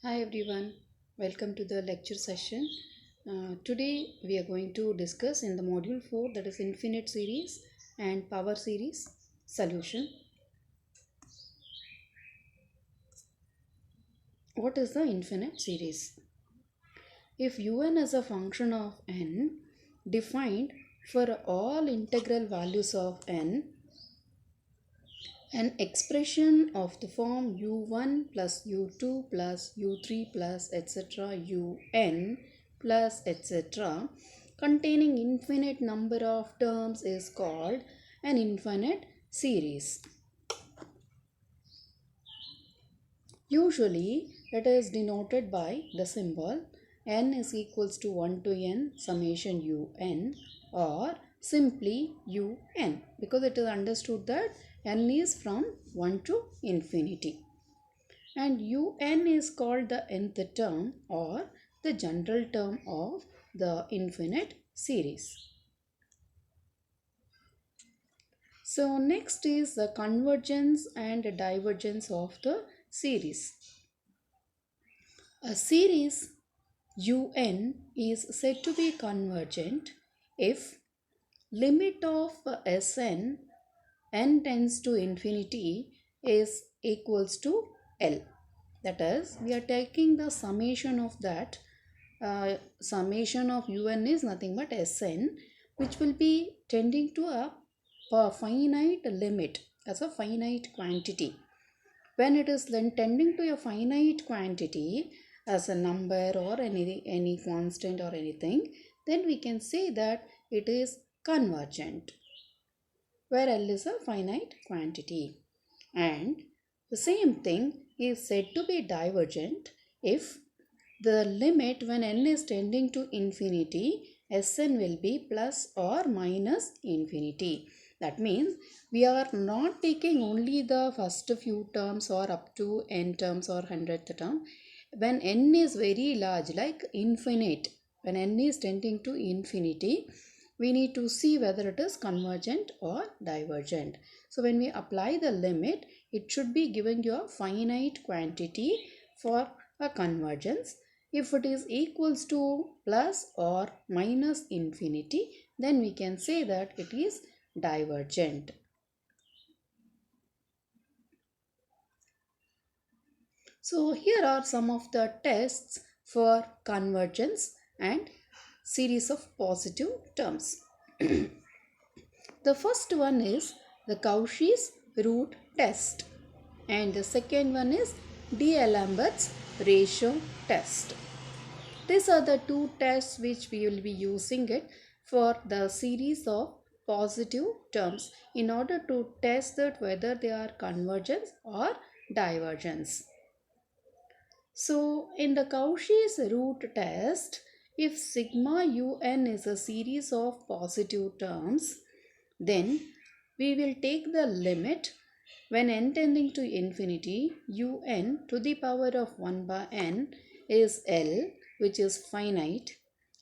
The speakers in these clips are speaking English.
Hi everyone, welcome to the lecture session. Today we are going to discuss in the module 4, that is infinite series and power series solution. What is the infinite series? If un is a function of n defined for all integral values of n, an expression of the form u1 plus u2 plus u3 plus etc. un plus etc. containing infinite number of terms is called an infinite series. Usually it is denoted by the symbol n is equals to 1 to n summation un, or simply un, because it is understood that n is from 1 to infinity, and un is called the nth term or the general term of the infinite series. So next is the convergence and divergence of the series. A series un is said to be convergent if limit of Sn n tends to infinity is equals to L. That is, we are taking the summation of that. Summation of un is nothing but Sn, which will be tending to a finite limit as a finite quantity. When it is then tending to a finite quantity as a number or any constant or anything, then we can say that it is convergent, where L is a finite quantity. And the same thing is said to be divergent if the limit when n is tending to infinity, Sn will be plus or minus infinity. That means we are not taking only the first few terms or up to n terms or 100th term. When n is very large, like infinite, when n is tending to infinity, we need to see whether it is convergent or divergent. So when we apply the limit, it should be giving you a finite quantity for a convergence. If it is equals to plus or minus infinity, then we can say that it is divergent. So here are some of the tests for convergence and series of positive terms. The first one is the Cauchy's root test, and the second one is D'Alembert's ratio test. These are the two tests which we will be using it for the series of positive terms in order to test that whether they are convergence or divergence. So in the Cauchy's root test, if sigma un is a series of positive terms, then we will take the limit when n tending to infinity, un to the power of 1 by n is L, which is finite.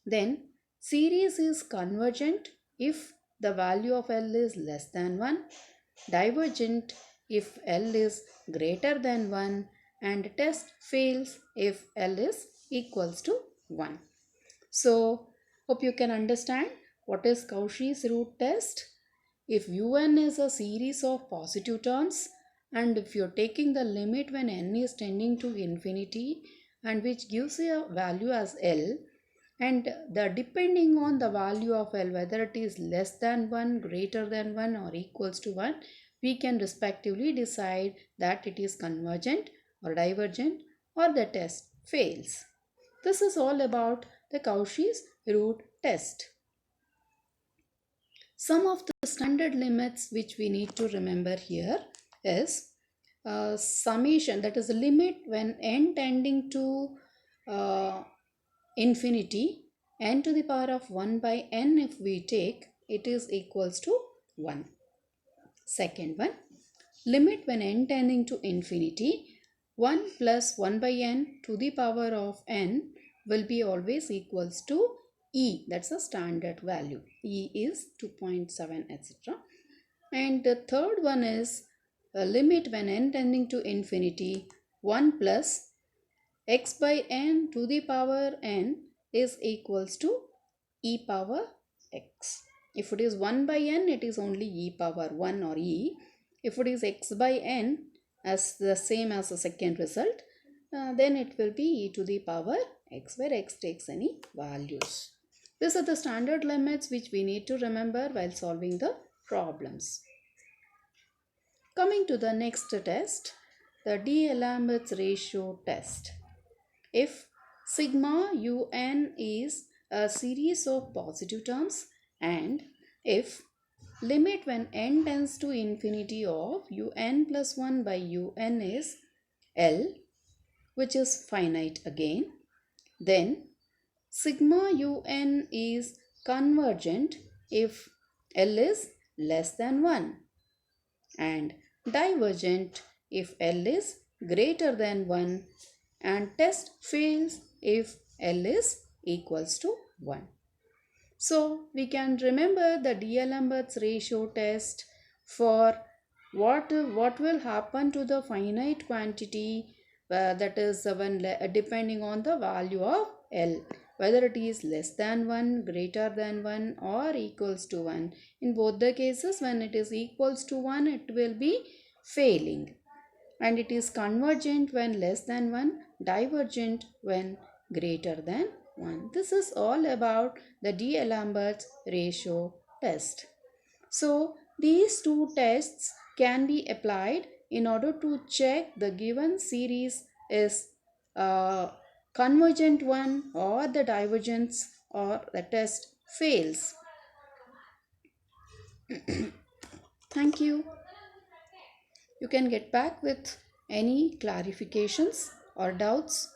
Then series is convergent if the value of L is less than 1, divergent if L is greater than 1, and test fails if L is equals to 1. So hope you can understand what is Cauchy's root test. If un is a series of positive terms, and if you are taking the limit when n is tending to infinity, and which gives a value as L, and the depending on the value of L, whether it is less than 1, greater than 1 or equals to 1, we can respectively decide that it is convergent or divergent, or the test fails. This is all about the Cauchy's root test. Some of the standard limits which we need to remember here is summation, that is the limit when n tending to infinity, n to the power of 1 by n if we take, it is equals to 1. Second one, limit when n tending to infinity, 1 plus 1 by n to the power of n will be always equals to E. That's a standard value. E is 2.7 etc. And the third one is a limit when n tending to infinity, 1 plus x by n to the power n is equals to e power x. If it is 1 by n, it is only e power 1 or e. If it is x by n as the same as the second result, then it will be e to the power x, where x takes any values. These are the standard limits which we need to remember while solving the problems. Coming to the next test, the D'Alembert's ratio test. If sigma un is a series of positive terms, and if limit when n tends to infinity of un plus 1 by un is L, which is finite again, then sigma un is convergent if L is less than 1, and divergent if L is greater than 1, and test fails if L is equals to 1. So we can remember the D'Alembert's ratio test for what will happen to the finite quantity, that is when depending on the value of L, whether it is less than 1, greater than 1 or equals to 1. In both the cases, when it is equals to 1, it will be failing, and it is convergent when less than 1, divergent when greater than 1. This is all about the D'Alembert's ratio test. So these two tests can be applied in order to check the given series is a convergent one or the divergence or the test fails. Thank you. You can get back with any clarifications or doubts.